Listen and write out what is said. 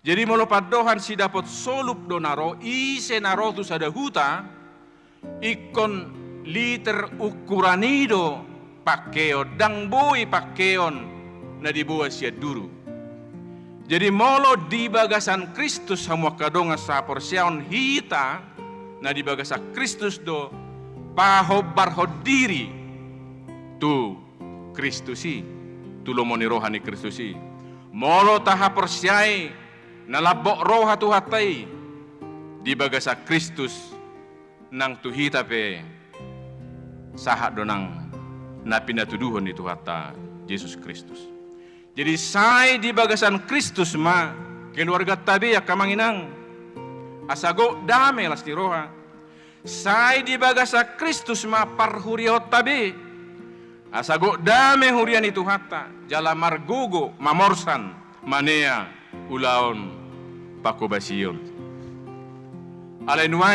Jadi molo padohan si dapat solup do naro, ise naro tu sada huta, ikon liter ukuranido pakeo, dang bui pakeon na dibuat sia duru. Jadi molo di bagasan Kristus semua kadonga sa porsiaon hita, na di bagasa Kristus do pahobar hodiri tu Kristusi, tu lomoni rohani Kristusi. Molo taha porsiai nalabok roha tu hatai di bagasa Kristus nang tuhita pe sahat donang napina tuduhon itu hata Yesus Kristus. Jadi sai di bagasan Kristus ma keluarga tabi ya kamanginang asago dame las di roha. Sai di bagasa Kristus ma parhuriot tabi asago dame hurian itu hata jala margugo mamorsan manea ulaon pakobasion. Alain